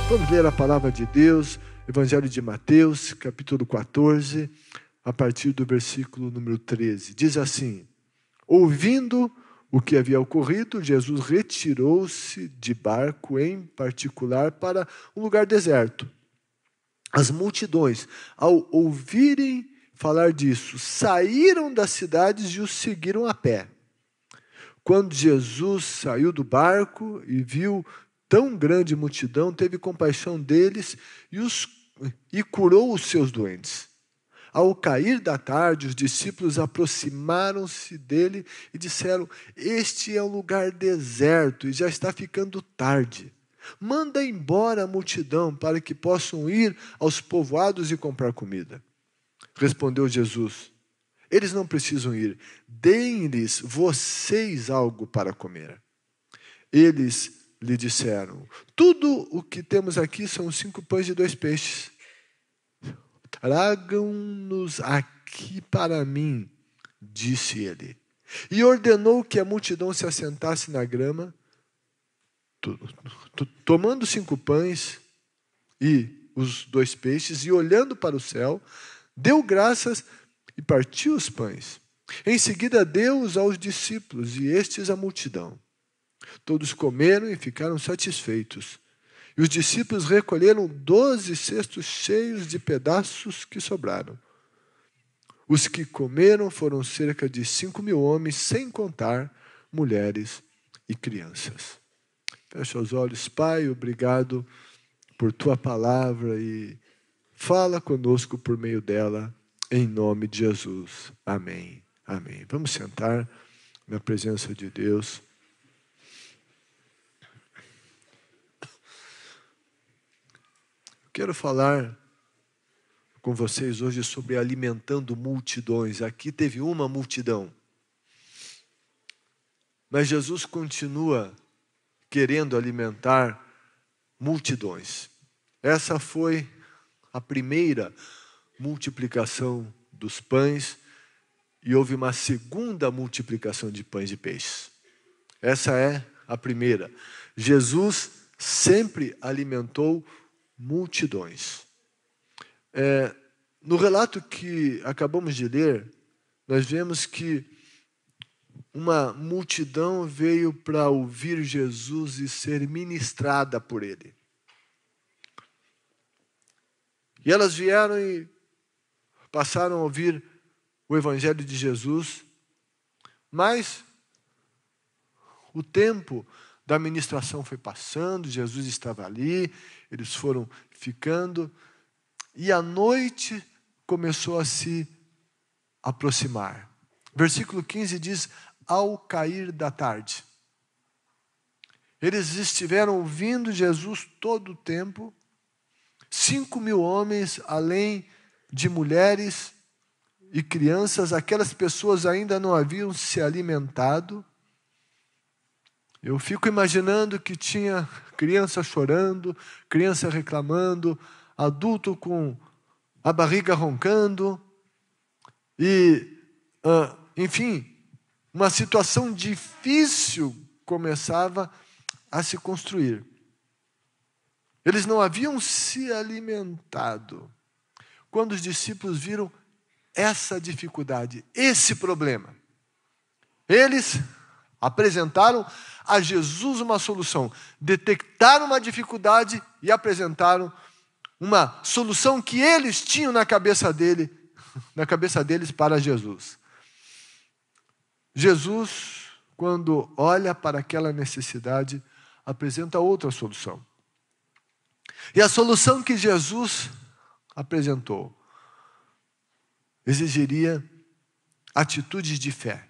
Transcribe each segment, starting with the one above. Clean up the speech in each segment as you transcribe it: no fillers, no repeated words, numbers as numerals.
Vamos ler a palavra de Deus, Evangelho de Mateus, capítulo 14, a partir do versículo número 13. Diz assim: ouvindo o que havia ocorrido, Jesus retirou-se de barco em particular para um lugar deserto. As multidões, ao ouvirem falar disso, saíram das cidades e o seguiram a pé. Quando Jesus saiu do barco e viu tão grande multidão, teve compaixão deles e curou os seus doentes. Ao cair da tarde, os discípulos aproximaram-se dele e disseram: este é um lugar deserto e já está ficando tarde. Manda embora a multidão para que possam ir aos povoados e comprar comida. Respondeu Jesus: eles não precisam ir, deem-lhes vocês algo para comer. Eles lhe disseram: tudo o que temos aqui são 5 pães e 2 peixes. Tragam-nos aqui para mim, disse ele. E ordenou que a multidão se assentasse na grama. Tomando 5 pães e os 2 peixes, e olhando para o céu, deu graças e partiu os pães. Em seguida deu-os aos discípulos, e estes à multidão. Todos comeram e ficaram satisfeitos. E os discípulos recolheram 12 cestos cheios de pedaços que sobraram. Os que comeram foram cerca de 5.000 homens, sem contar mulheres e crianças. Fecha os olhos, Pai, obrigado por Tua palavra e fala conosco por meio dela, em nome de Jesus. Amém. Amém. Vamos sentar na presença de Deus. Quero falar com vocês hoje sobre alimentando multidões. Aqui teve uma multidão, mas Jesus continua querendo alimentar multidões. Essa foi a primeira multiplicação dos pães e houve uma segunda multiplicação de pães e peixes. Essa é a primeira. Jesus sempre alimentou multidões. No relato que acabamos de ler, nós vemos que uma multidão veio para ouvir Jesus e ser ministrada por ele. E elas vieram e passaram a ouvir o Evangelho de Jesus, mas o tempo da ministração foi passando, Jesus estava ali, eles foram ficando, e a noite começou a se aproximar. Versículo 15 diz: ao cair da tarde. Eles estiveram ouvindo Jesus todo o tempo, 5.000 homens, além de mulheres e crianças. Aquelas pessoas ainda não haviam se alimentado. Eu fico imaginando que tinha criança chorando, criança reclamando, adulto com a barriga roncando, e, enfim, uma situação difícil começava a se construir. Eles não haviam se alimentado. Quando os discípulos viram essa dificuldade, esse problema, eles apresentaram a Jesus uma solução, detectaram uma dificuldade e apresentaram uma solução que eles tinham na cabeça deles para Jesus. Jesus, quando olha para aquela necessidade, apresenta outra solução. E a solução que Jesus apresentou exigiria atitudes de fé,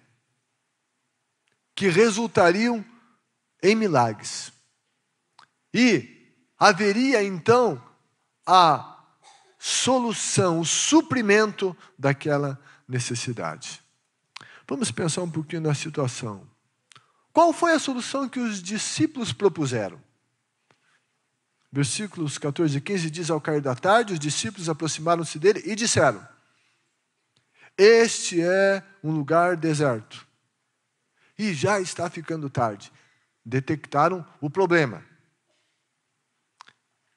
que resultariam em milagres. E haveria então a solução, o suprimento daquela necessidade. Vamos pensar um pouquinho na situação. Qual foi a solução que os discípulos propuseram? Versículos 14 e 15 diz: ao cair da tarde, os discípulos aproximaram-se dele e disseram: este é um lugar deserto e já está ficando tarde. Detectaram o problema.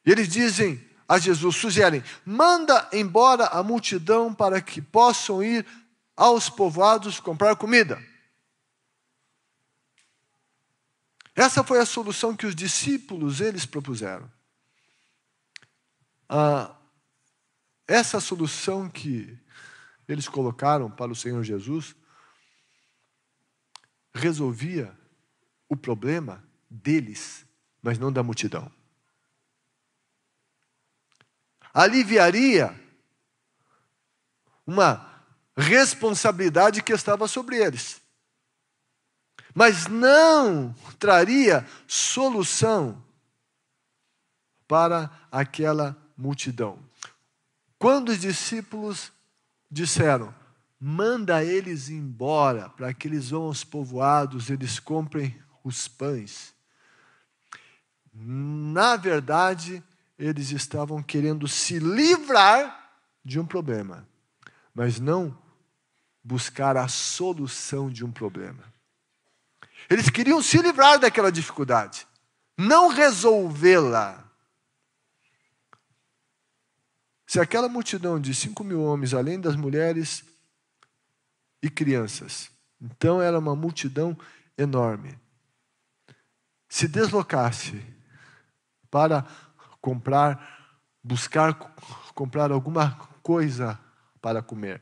E eles dizem a Jesus, sugerem, manda embora a multidão para que possam ir aos povoados comprar comida. Essa foi a solução que os discípulos, eles propuseram. Essa solução que eles colocaram para o Senhor Jesus resolvia o problema deles, mas não da multidão. Aliviaria uma responsabilidade que estava sobre eles, mas não traria solução para aquela multidão. Quando os discípulos disseram, manda eles embora, para que eles vão aos povoados, eles comprem os pães. Na verdade, eles estavam querendo se livrar de um problema, mas não buscar a solução de um problema. Eles queriam se livrar daquela dificuldade, não resolvê-la. Se aquela multidão de 5.000 homens, além das mulheres e crianças, então era uma multidão enorme, se deslocasse para buscar comprar alguma coisa para comer,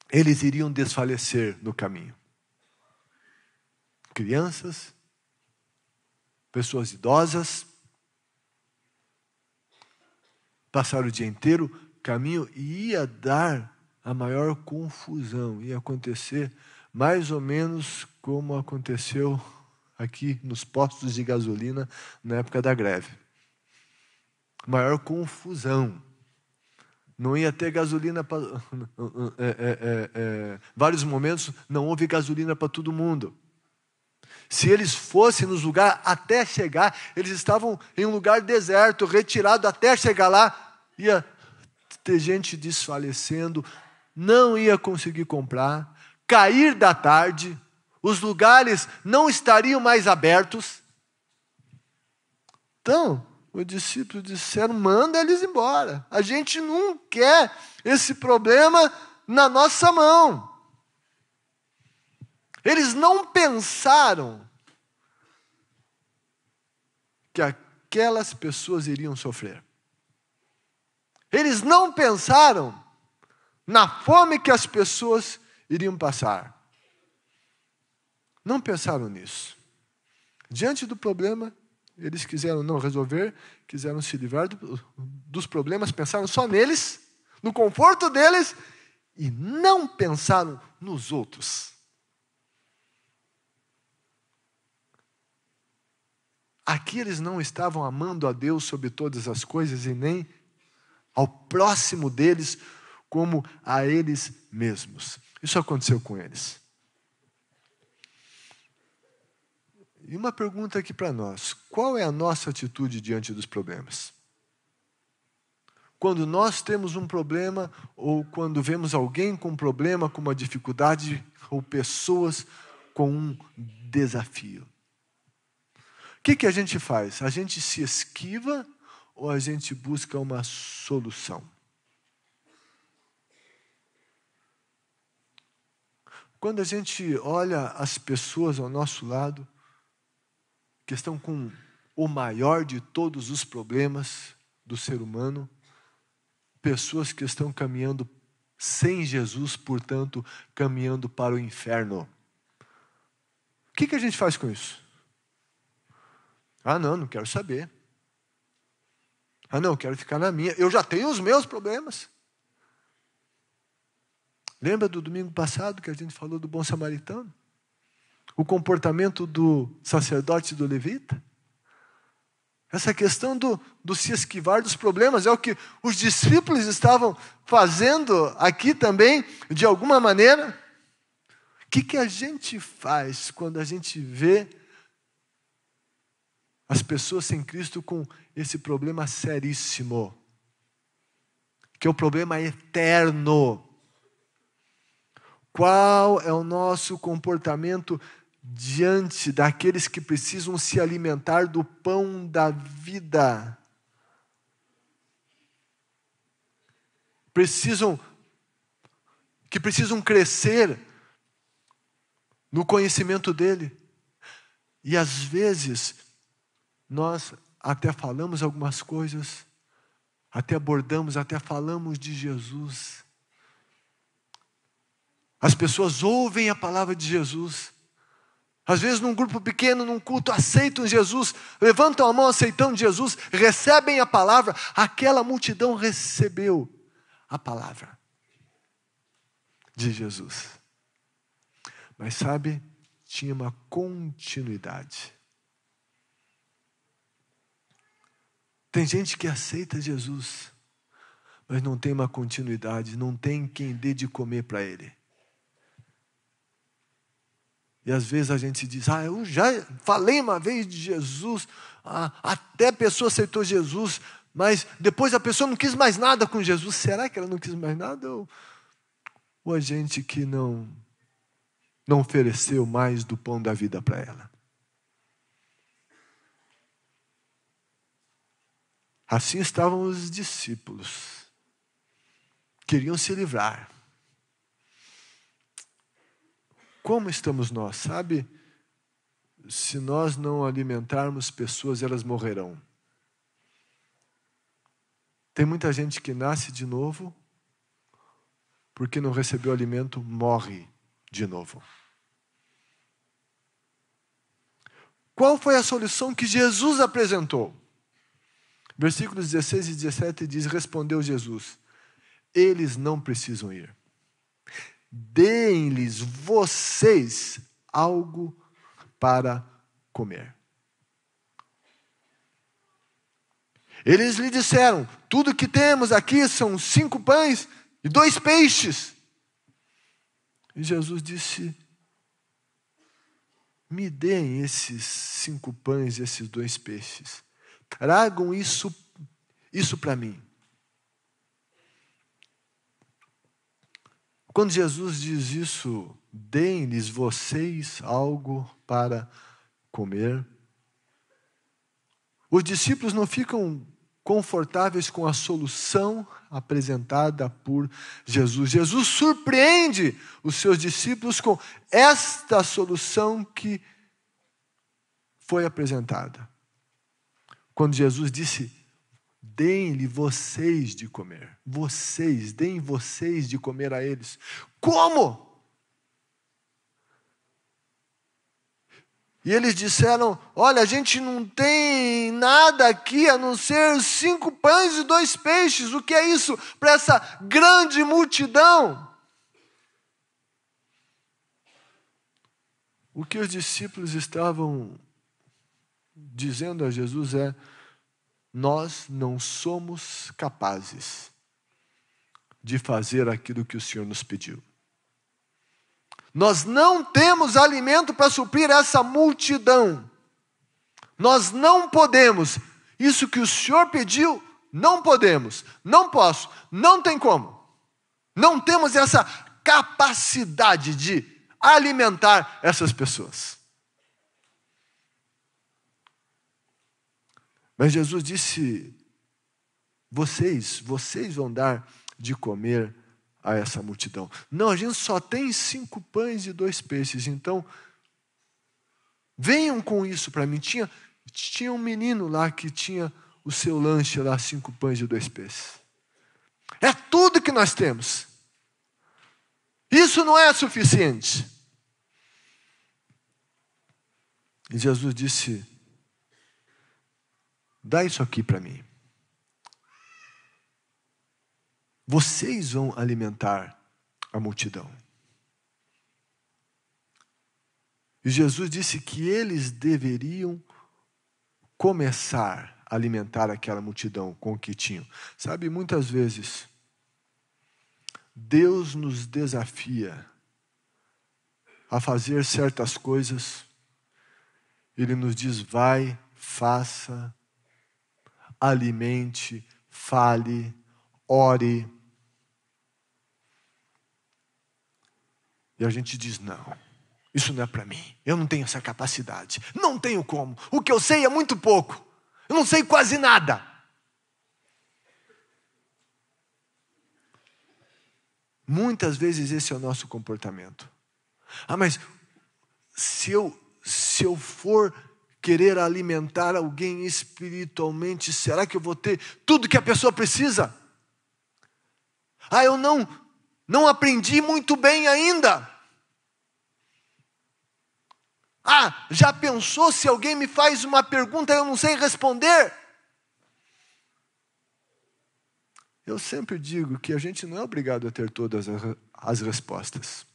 eles iriam desfalecer no caminho. Crianças, pessoas idosas, passaram o dia inteiro caminho e ia dar a maior confusão. Ia acontecer mais ou menos como aconteceu aqui nos postos de gasolina na época da greve. Maior confusão. Não ia ter gasolina para... vários momentos não houve gasolina para todo mundo. Se eles fossem nos lugares até chegar, eles estavam em um lugar deserto, retirado até chegar lá, ia ter gente desfalecendo, não ia conseguir comprar, cair da tarde, os lugares não estariam mais abertos. Então, os discípulos disseram, manda eles embora. A gente não quer esse problema na nossa mão. Eles não pensaram que aquelas pessoas iriam sofrer. Eles não pensaram na fome que as pessoas iriam passar. Não pensaram nisso. Diante do problema, eles quiseram não resolver, quiseram se livrar dos problemas, pensaram só neles, no conforto deles, e não pensaram nos outros. Aqui eles não estavam amando a Deus sobre todas as coisas e nem ao próximo deles como a eles mesmos. Isso aconteceu com eles. E uma pergunta aqui para nós. Qual é a nossa atitude diante dos problemas? Quando nós temos um problema, ou quando vemos alguém com um problema, com uma dificuldade, ou pessoas com um desafio. O que a gente faz? A gente se esquiva ou a gente busca uma solução? Quando a gente olha as pessoas ao nosso lado, que estão com o maior de todos os problemas do ser humano, pessoas que estão caminhando sem Jesus, portanto, caminhando para o inferno. O que a gente faz com isso? Ah, não quero saber. Ah, não, quero ficar na minha. Eu já tenho os meus problemas. Lembra do domingo passado que a gente falou do bom samaritano? O comportamento do sacerdote e do levita? Essa questão do se esquivar dos problemas é o que os discípulos estavam fazendo aqui também, de alguma maneira. O que a gente faz quando a gente vê as pessoas sem Cristo com esse problema seríssimo, que é o problema eterno? Qual é o nosso comportamento diante daqueles que precisam se alimentar do pão da vida. Que precisam crescer no conhecimento dele. E às vezes, nós até falamos algumas coisas, até abordamos, até falamos de Jesus. As pessoas ouvem a palavra de Jesus. Às vezes num grupo pequeno, num culto, aceitam Jesus, levantam a mão aceitando Jesus, recebem a palavra. Aquela multidão recebeu a palavra de Jesus. Mas sabe, tinha uma continuidade. Tem gente que aceita Jesus, mas não tem uma continuidade, não tem quem dê de comer para ele. E às vezes a gente diz, eu já falei uma vez de Jesus, até a pessoa aceitou Jesus, mas depois a pessoa não quis mais nada com Jesus. Será que ela não quis mais nada? Ou a gente que não ofereceu mais do pão da vida para ela? Assim estavam os discípulos. Queriam se livrar. Como estamos nós? Sabe, se nós não alimentarmos pessoas, elas morrerão. Tem muita gente que nasce de novo, porque não recebeu alimento, morre de novo. Qual foi a solução que Jesus apresentou? Versículos 16 e 17 diz, respondeu Jesus, eles não precisam ir. Deem-lhes vocês algo para comer. Eles lhe disseram, tudo que temos aqui são 5 pães e 2 peixes. E Jesus disse, me deem esses 5 pães e esses 2 peixes. Tragam isso para mim. Quando Jesus diz isso, deem-lhes vocês algo para comer. Os discípulos não ficam confortáveis com a solução apresentada por Jesus. Jesus surpreende os seus discípulos com esta solução que foi apresentada. Quando Jesus disse, deem-lhe vocês de comer. Deem vocês de comer a eles. Como? E eles disseram, olha, a gente não tem nada aqui a não ser 5 pães e 2 peixes. O que é isso para essa grande multidão? O que os discípulos estavam dizendo a Jesus é, nós não somos capazes de fazer aquilo que o Senhor nos pediu. Nós não temos alimento para suprir essa multidão. Nós não podemos. Isso que o Senhor pediu, não podemos. Não posso. Não tem como. Não temos essa capacidade de alimentar essas pessoas. Mas Jesus disse, vocês vão dar de comer a essa multidão. Não, a gente só tem 5 pães e 2 peixes, então venham com isso para mim. Tinha um menino lá que tinha o seu lanche lá, 5 pães e 2 peixes. É tudo que nós temos. Isso não é suficiente. E Jesus disse, dá isso aqui para mim. Vocês vão alimentar a multidão. E Jesus disse que eles deveriam começar a alimentar aquela multidão com o que tinham. Sabe, muitas vezes, Deus nos desafia a fazer certas coisas. Ele nos diz, vai, faça, alimente, fale, ore. E a gente diz, não, Isso não é para mim. Eu não tenho essa capacidade. Não tenho como. O que eu sei é muito pouco. Eu não sei quase nada. Muitas vezes esse é o nosso comportamento. Mas se eu for querer alimentar alguém espiritualmente, será que eu vou ter tudo que a pessoa precisa? Eu não aprendi muito bem ainda. Já pensou se alguém me faz uma pergunta e eu não sei responder? Eu sempre digo que a gente não é obrigado a ter todas as respostas.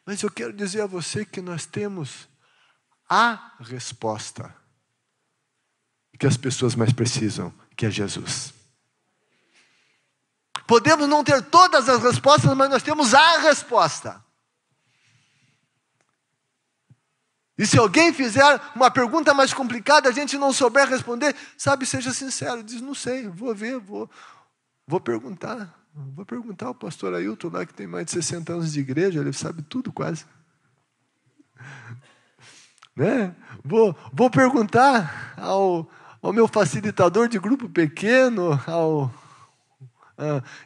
Mas eu quero dizer a você que nós temos a resposta que as pessoas mais precisam, que é Jesus. Podemos não ter todas as respostas, mas nós temos a resposta. E se alguém fizer uma pergunta mais complicada, a gente não souber responder, seja sincero, diz, não sei, vou ver, vou perguntar. Vou perguntar ao pastor Ailton lá, que tem mais de 60 anos de igreja, ele sabe tudo quase. Né? Vou perguntar ao meu facilitador de grupo pequeno,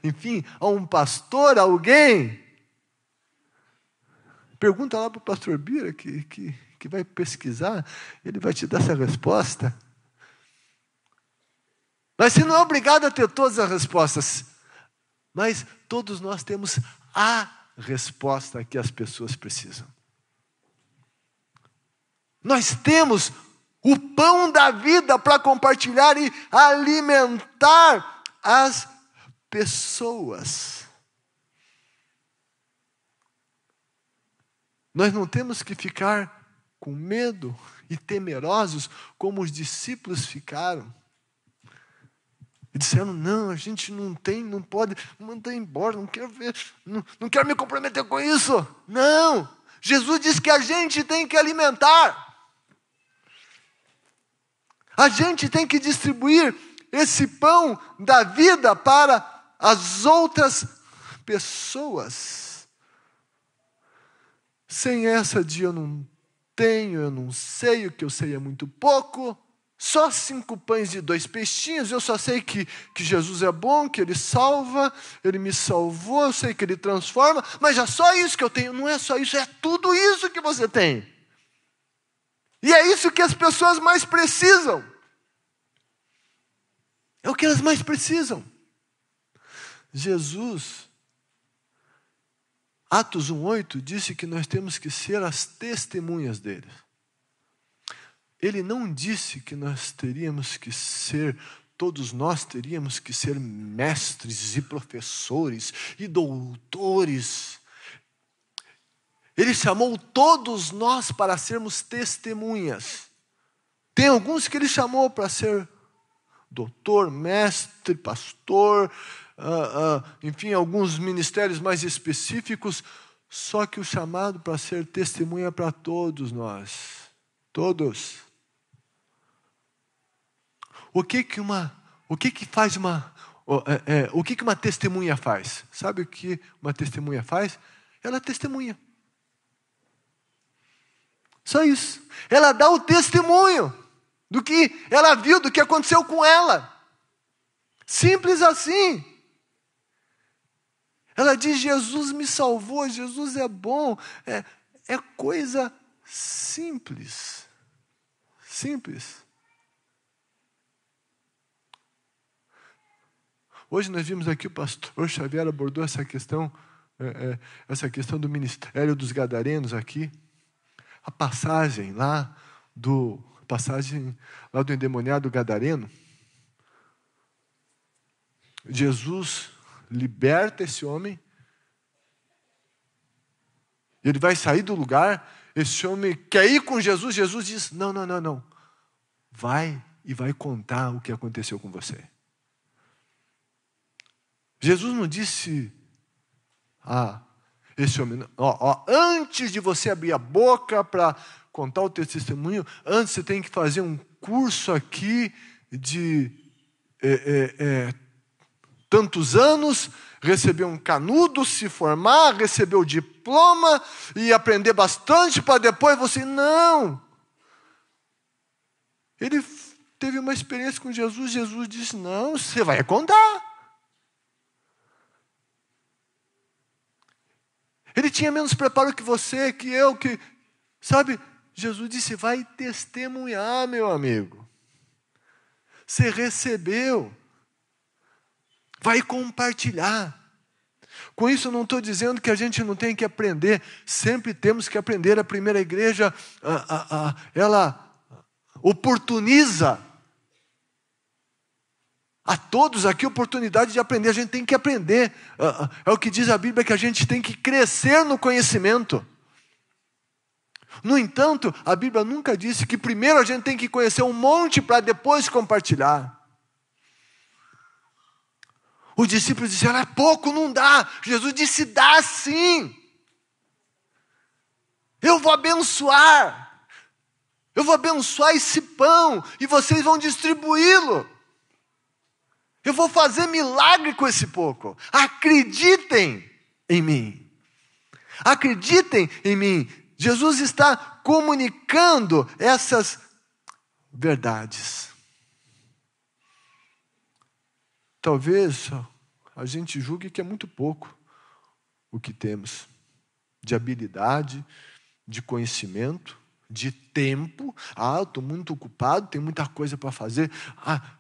enfim, a um pastor, alguém. Pergunta lá para o pastor Bira, que vai pesquisar, ele vai te dar essa resposta. Mas você não é obrigado a ter todas as respostas. Mas todos nós temos a resposta que as pessoas precisam. Nós temos o pão da vida para compartilhar e alimentar as pessoas. Nós não temos que ficar com medo e temerosos como os discípulos ficaram. E disseram, não, a gente não pode, manda embora, não quero ver, não quero me comprometer com isso. Não, Jesus disse que a gente tem que alimentar. A gente tem que distribuir esse pão da vida para as outras pessoas. Sem essa de eu não tenho, eu não sei, o que eu sei é muito pouco. Só 5 pães e 2 peixinhos, eu só sei que Jesus é bom, que Ele salva, Ele me salvou, eu sei que Ele transforma, mas é só isso que eu tenho. Não é só isso, é tudo isso que você tem. E é isso que as pessoas mais precisam. É o que elas mais precisam. Jesus, Atos 1:8, disse que nós temos que ser as testemunhas dele. Ele não disse que todos nós teríamos que ser mestres e professores e doutores. Ele chamou todos nós para sermos testemunhas. Tem alguns que ele chamou para ser doutor, mestre, pastor, enfim, alguns ministérios mais específicos, só que o chamado para ser testemunha é para todos nós. Todos. O que uma testemunha faz? Sabe o que uma testemunha faz? Ela testemunha. Só isso. Ela dá o testemunho do que ela viu, do que aconteceu com ela. Simples assim. Ela diz, Jesus me salvou, Jesus é bom. É coisa simples. Simples. Hoje nós vimos aqui o pastor Xavier abordou essa questão do ministério dos gadarenos aqui. A passagem lá do endemoniado gadareno. Jesus liberta esse homem. Ele vai sair do lugar. Esse homem quer ir com Jesus. Jesus diz, não. Vai e vai contar o que aconteceu com você. Jesus não disse esse homem, antes de você abrir a boca para contar o teu testemunho, antes você tem que fazer um curso aqui de tantos anos, receber um canudo, se formar, receber o diploma e aprender bastante para depois você... Não! Ele teve uma experiência com Jesus, Jesus disse, não, você vai contar. Ele tinha menos preparo que você, que eu, que... Sabe, Jesus disse, vai testemunhar, meu amigo. Você recebeu. Vai compartilhar. Com isso eu não estou dizendo que a gente não tem que aprender. Sempre temos que aprender. A primeira igreja, ela oportuniza a todos aqui a oportunidade de aprender. A gente tem que aprender. É o que diz a Bíblia, que a gente tem que crescer no conhecimento. No entanto, a Bíblia nunca disse que primeiro a gente tem que conhecer um monte para depois compartilhar. Os discípulos disseram, é pouco, não dá. Jesus disse, dá sim. Eu vou abençoar. Eu vou abençoar esse pão e vocês vão distribuí-lo. Eu vou fazer milagre com esse pouco. Acreditem em mim. Acreditem em mim. Jesus está comunicando essas verdades. Talvez a gente julgue que é muito pouco o que temos de habilidade, de conhecimento, de tempo. Eu estou muito ocupado, tenho muita coisa para fazer.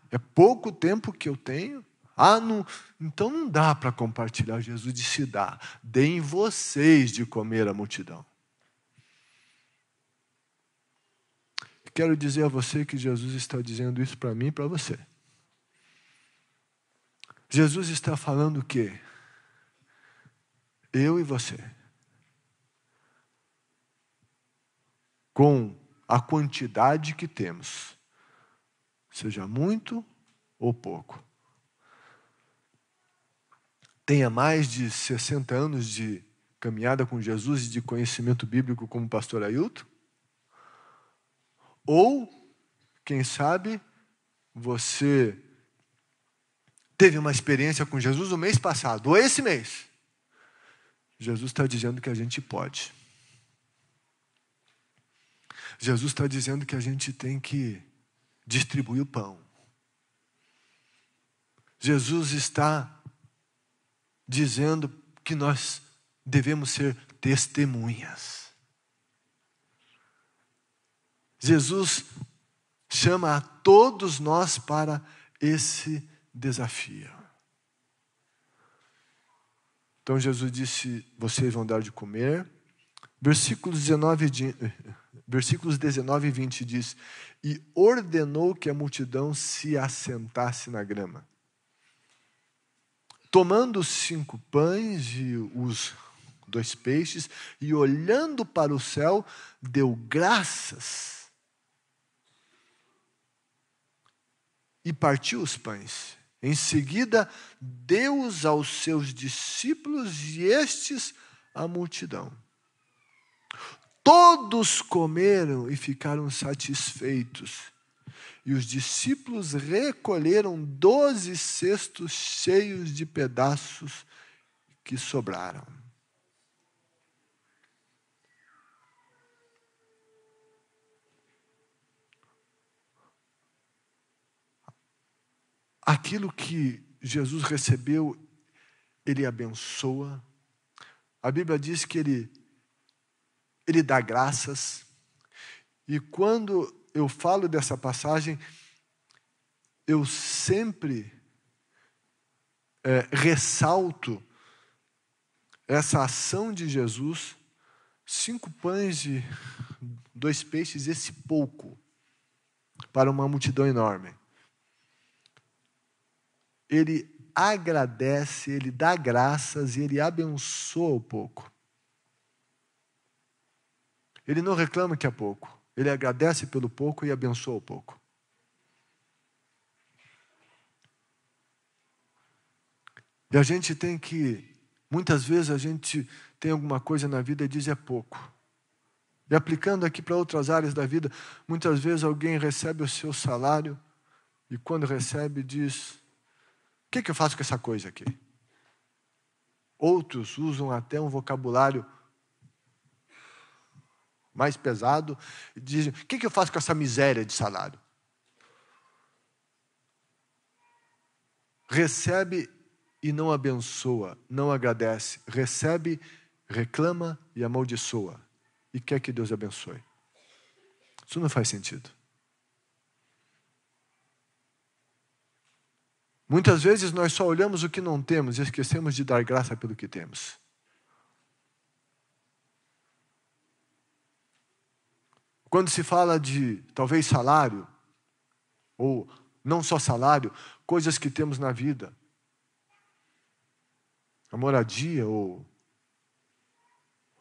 É pouco tempo que eu tenho. Não, então não dá para compartilhar. Jesus disse, dá. Deem vocês de comer a multidão. Quero dizer a você que Jesus está dizendo isso para mim e para você. Jesus está falando o quê? Eu e você. Com a quantidade que temos, seja muito ou pouco. Tenha mais de 60 anos de caminhada com Jesus e de conhecimento bíblico como pastor Ailton. Ou, quem sabe, você teve uma experiência com Jesus no mês passado, ou esse mês. Jesus está dizendo que a gente pode. Jesus está dizendo que a gente tem que distribuir o pão. Jesus está dizendo que nós devemos ser testemunhas. Jesus chama a todos nós para esse desafio. Então Jesus disse, vocês vão dar de comer. Versículos 19 e 20 diz, e ordenou que a multidão se assentasse na grama. Tomando os 5 pães e os 2 peixes, e olhando para o céu, deu graças. E partiu os pães. Em seguida, deu-os aos seus discípulos e estes à multidão. Todos comeram e ficaram satisfeitos. E os discípulos recolheram 12 cestos cheios de pedaços que sobraram. Aquilo que Jesus recebeu, Ele abençoa. A Bíblia diz que Ele dá graças. E quando eu falo dessa passagem, eu sempre ressalto essa ação de Jesus, 5 pães e 2 peixes, esse pouco, para uma multidão enorme. Ele agradece, ele dá graças e ele abençoa o pouco. Ele não reclama que é pouco. Ele agradece pelo pouco e abençoa o pouco. E a gente tem que, muitas vezes a gente tem alguma coisa na vida e diz é pouco. E aplicando aqui para outras áreas da vida, muitas vezes alguém recebe o seu salário e quando recebe diz, que eu faço com essa coisa aqui? Outros usam até um vocabulário mais pesado e dizem: o que eu faço com essa miséria de salário? Recebe e não abençoa, não agradece. Recebe, reclama e amaldiçoa. E quer que Deus abençoe. Isso não faz sentido. Muitas vezes nós só olhamos o que não temos e esquecemos de dar graça pelo que temos. Quando se fala de, talvez, salário, ou não só salário, coisas que temos na vida, a moradia, ou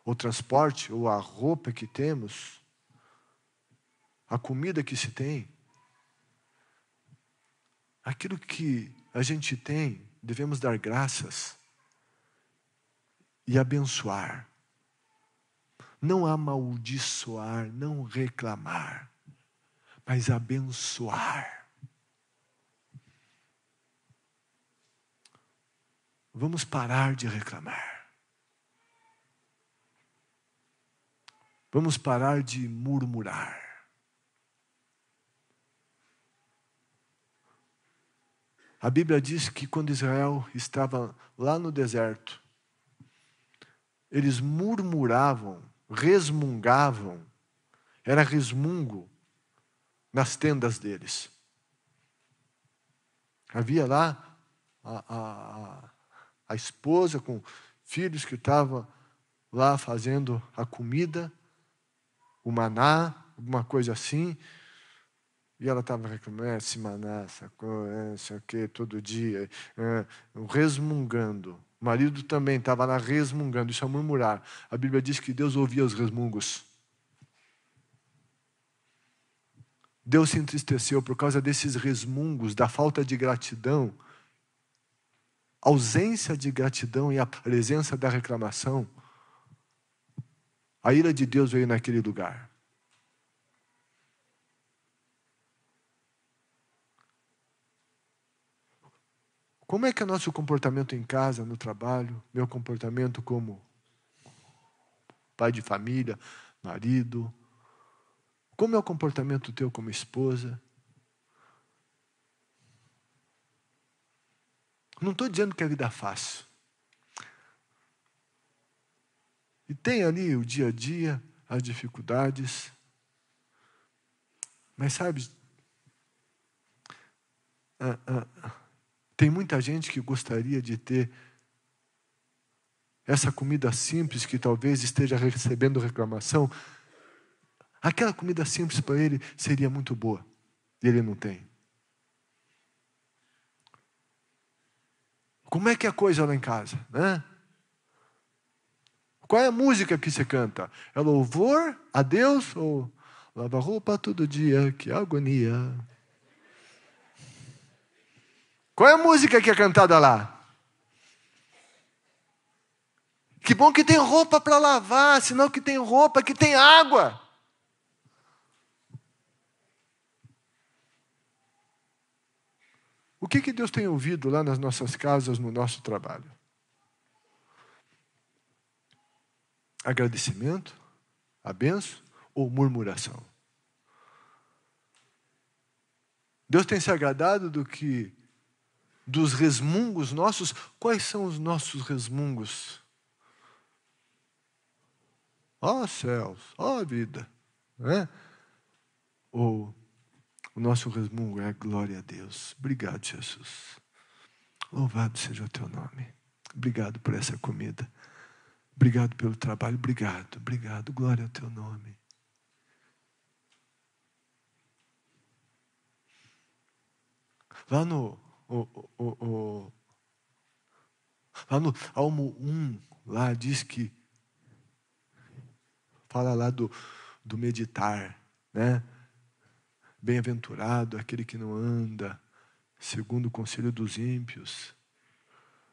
o transporte, ou a roupa que temos, a comida que se tem, aquilo que a gente tem, devemos dar graças e abençoar. Não amaldiçoar, não reclamar, mas abençoar. Vamos parar de reclamar. Vamos parar de murmurar. A Bíblia diz que quando Israel estava lá no deserto, eles murmuravam, resmungavam, era resmungo nas tendas deles. Havia lá a esposa com filhos que estavam lá fazendo a comida, o maná, alguma coisa assim, e ela estava reclamando: esse maná, essa coisa, isso aqui, todo dia, resmungando. O marido também estava lá resmungando, isso é murmurar. A Bíblia diz que Deus ouvia os resmungos. Deus se entristeceu por causa desses resmungos, da falta de gratidão, ausência de gratidão e a presença da reclamação. A ira de Deus veio naquele lugar. Como é que é nosso comportamento em casa, no trabalho, meu comportamento como pai de família, marido? Como é o comportamento teu como esposa? Não estou dizendo que é vida fácil. E tem ali o dia a dia, as dificuldades. Mas sabe, tem muita gente que gostaria de ter essa comida simples que talvez esteja recebendo reclamação. Aquela comida simples para ele seria muito boa. E ele não tem. Como é que é a coisa lá em casa, né? Qual é a música que você canta? É louvor a Deus ou lava roupa todo dia, que agonia? Qual é a música que é cantada lá? Que bom que tem roupa para lavar, senão que tem roupa, que tem água. O que Deus tem ouvido lá nas nossas casas, no nosso trabalho? Agradecimento, a benção ou murmuração? Deus tem se agradado dos resmungos nossos? Quais são os nossos resmungos? Ó céus, ó vida, né? Ou o nosso resmungo é a glória a Deus. Obrigado, Jesus. Louvado seja o teu nome. Obrigado por essa comida. Obrigado pelo trabalho. Obrigado, obrigado. Glória ao teu nome. Lá no Salmo 1, lá diz que fala lá do meditar, né? Bem-aventurado aquele que não anda segundo o conselho dos ímpios.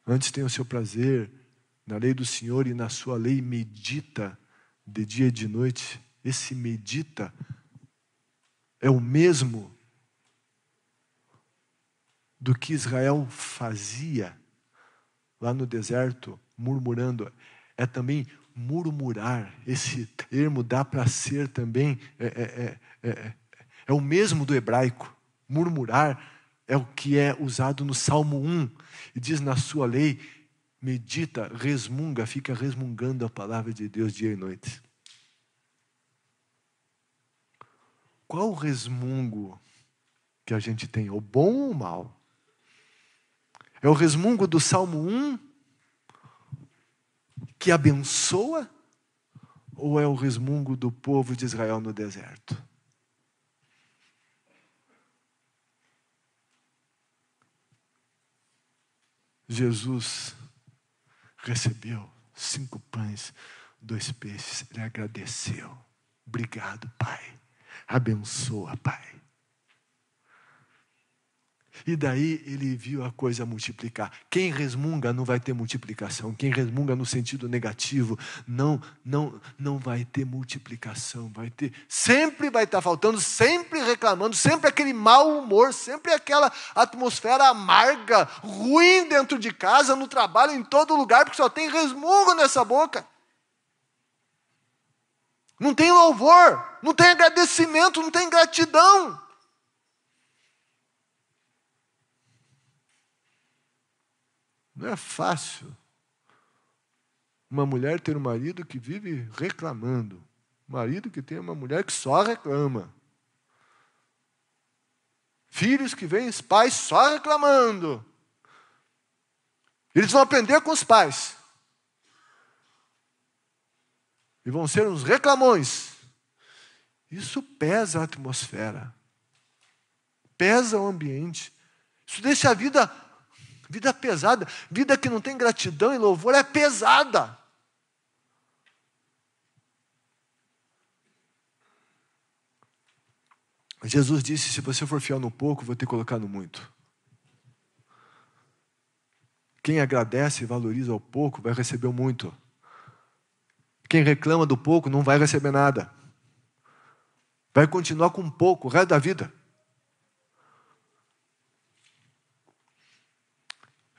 Antes tem o seu prazer na lei do Senhor e na sua lei medita de dia e de noite. Esse medita é o mesmo do que Israel fazia lá no deserto, murmurando, é também murmurar. Esse termo dá para ser também, é o mesmo do hebraico. Murmurar é o que é usado no Salmo 1, e diz na sua lei, medita, resmunga, fica resmungando a palavra de Deus dia e noite. Qual o resmungo que a gente tem, o bom ou o mal? É o resmungo do Salmo 1, que abençoa, ou é o resmungo do povo de Israel no deserto? Jesus recebeu 5 pães, 2 peixes, ele agradeceu. Obrigado, Pai. Abençoa, Pai. E daí ele viu a coisa multiplicar. Quem resmunga não vai ter multiplicação. Quem resmunga no sentido negativo não vai ter multiplicação. Sempre vai estar faltando, sempre reclamando, sempre aquele mau humor, sempre aquela atmosfera amarga, ruim dentro de casa, no trabalho, em todo lugar, porque só tem resmungo nessa boca. Não tem louvor, não tem agradecimento, não tem gratidão. Não é fácil uma mulher ter um marido que vive reclamando. Um marido que tem uma mulher que só reclama. Filhos que veem os pais só reclamando. Eles vão aprender com os pais. E vão ser uns reclamões. Isso pesa a atmosfera. Pesa o ambiente. Isso deixa a vida pesada. Vida que não tem gratidão e louvor é pesada. Jesus disse, se você for fiel no pouco, vou te colocar no muito. Quem agradece e valoriza o pouco, vai receber o muito. Quem reclama do pouco, não vai receber nada. Vai continuar com pouco o resto da vida.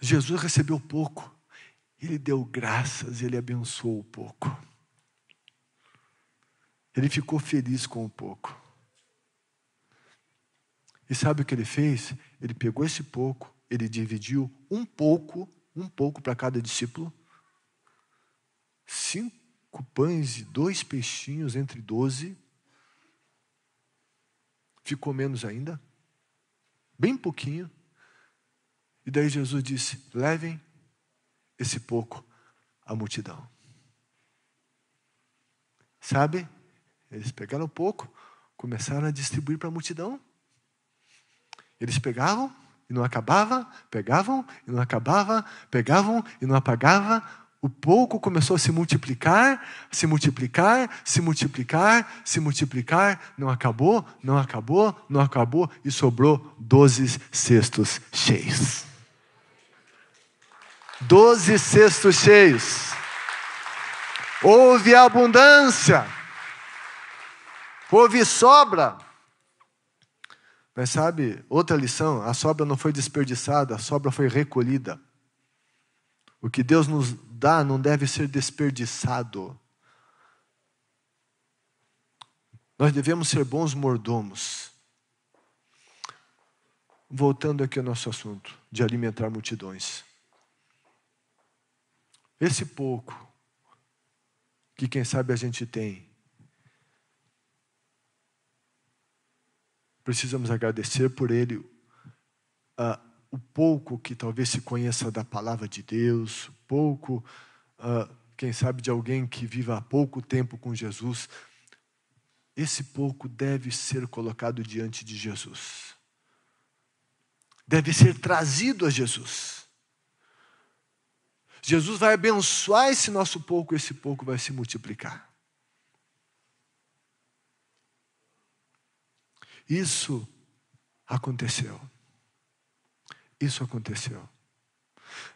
Jesus recebeu pouco. Ele deu graças, ele abençoou o pouco. Ele ficou feliz com o pouco. E sabe o que ele fez? Ele pegou esse pouco, ele dividiu um pouco para cada discípulo. 5 pães e 2 peixinhos entre 12. Ficou menos ainda. Bem pouquinho. E daí Jesus disse, levem esse pouco à multidão. Sabe? Eles pegaram o pouco, começaram a distribuir para a multidão. Eles pegavam e não acabava, pegavam e não acabava, pegavam e não apagava. O pouco começou a se multiplicar, se multiplicar, se multiplicar, se multiplicar. Não acabou, não acabou, não acabou. E sobrou 12 cestos cheios. 12 cestos cheios. Houve abundância. Houve sobra. Mas sabe, outra lição, a sobra não foi desperdiçada, a sobra foi recolhida. O que Deus nos dá não deve ser desperdiçado. Nós devemos ser bons mordomos. Voltando aqui ao nosso assunto, de alimentar multidões. Esse pouco, que quem sabe a gente tem, precisamos agradecer por ele, o pouco que talvez se conheça da palavra de Deus, o pouco, quem sabe de alguém que viva há pouco tempo com Jesus. Esse pouco deve ser colocado diante de Jesus. Deve ser trazido a Jesus. Jesus vai abençoar esse nosso pouco, esse pouco vai se multiplicar. Isso aconteceu. Isso aconteceu.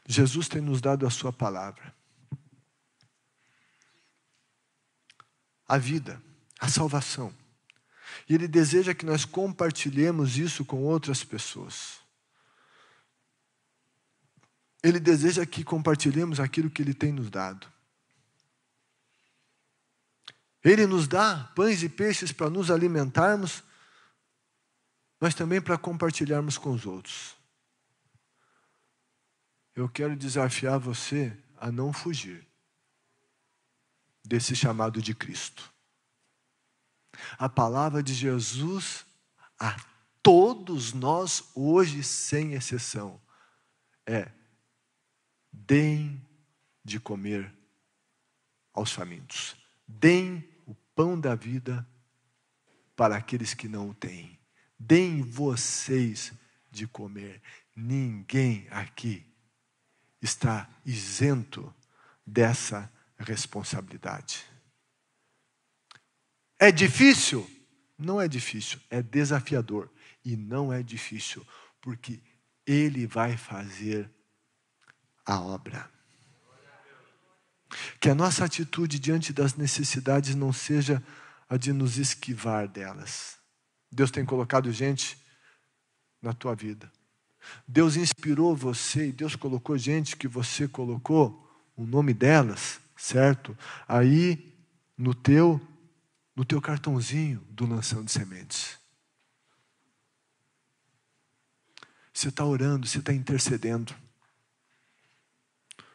Jesus tem nos dado a sua palavra. A vida, a salvação. E Ele deseja que nós compartilhemos isso com outras pessoas. Ele deseja que compartilhemos aquilo que Ele tem nos dado. Ele nos dá pães e peixes para nos alimentarmos, mas também para compartilharmos com os outros. Eu quero desafiar você a não fugir desse chamado de Cristo. A palavra de Jesus a todos nós hoje, sem exceção, é: deem de comer aos famintos. Deem o pão da vida para aqueles que não o têm. Deem vocês de comer. Ninguém aqui está isento dessa responsabilidade. É difícil? Não é difícil, é desafiador. E não é difícil, porque Ele vai fazer a obra. Que a nossa atitude diante das necessidades não seja a de nos esquivar delas. Deus tem colocado gente na tua vida. Deus inspirou você e Deus colocou gente que você colocou o nome delas, certo? Aí no teu cartãozinho do Lanção de Sementes. Você está orando, você está intercedendo.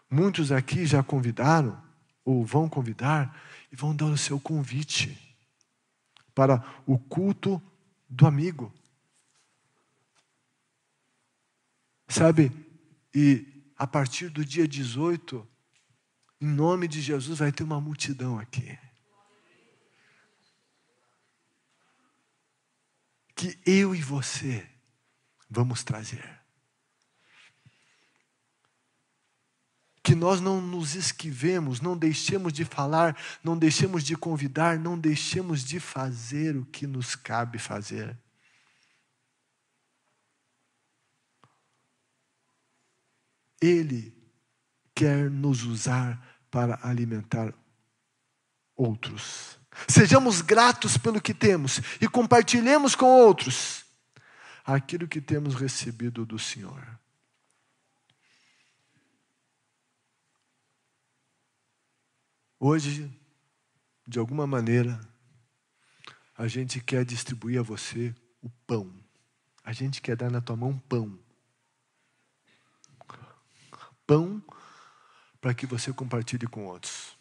Muitos aqui já convidaram, ou vão convidar, e vão dar o seu convite para o culto do amigo. Sabe, e a partir do dia 18, em nome de Jesus, vai ter uma multidão aqui. Que eu e você vamos trazer. Que nós não nos esquivemos, não deixemos de falar, não deixemos de convidar, não deixemos de fazer o que nos cabe fazer. Ele quer nos usar para alimentar outros. Sejamos gratos pelo que temos e compartilhemos com outros aquilo que temos recebido do Senhor. Hoje, de alguma maneira, a gente quer distribuir a você o pão. A gente quer dar na tua mão pão. Pão para que você compartilhe com outros.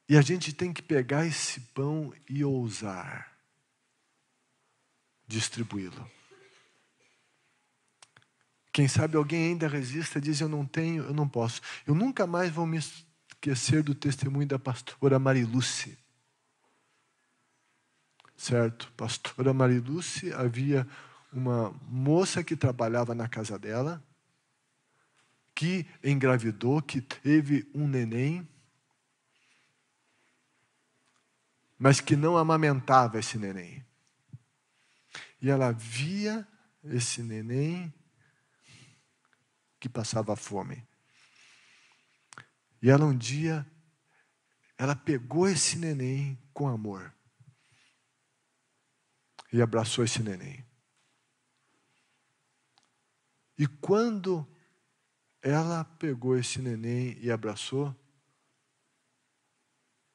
E a gente tem que pegar esse pão e ousar distribuí-lo. Quem sabe alguém ainda resista, diz: eu não tenho, eu não posso. Eu nunca mais vou me esquecer do testemunho da pastora Mariluce. Certo? Pastora Mariluce, havia uma moça que trabalhava na casa dela, que engravidou, que teve um neném, mas que não amamentava esse neném. E ela via esse neném que passava fome. E ela um dia, ela pegou esse neném com amor e abraçou esse neném. E quando ela pegou esse neném e abraçou,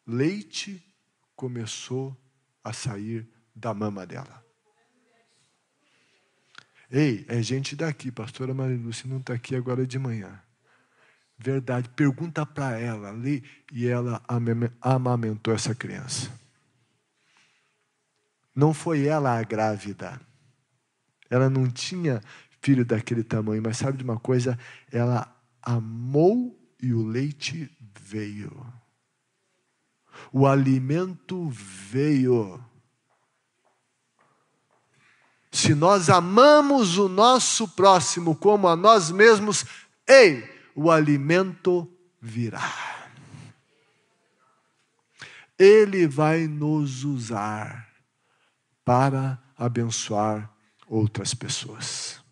leite começou a sair da mama dela. Ei, é gente daqui, pastora Mariluce não está aqui agora de manhã. Verdade, pergunta para ela, e ela amamentou essa criança. Não foi ela a grávida. Ela não tinha filho daquele tamanho, mas sabe de uma coisa? Ela amou e o leite veio. O alimento veio. Se nós amamos o nosso próximo como a nós mesmos, o alimento virá. Ele vai nos usar para abençoar outras pessoas.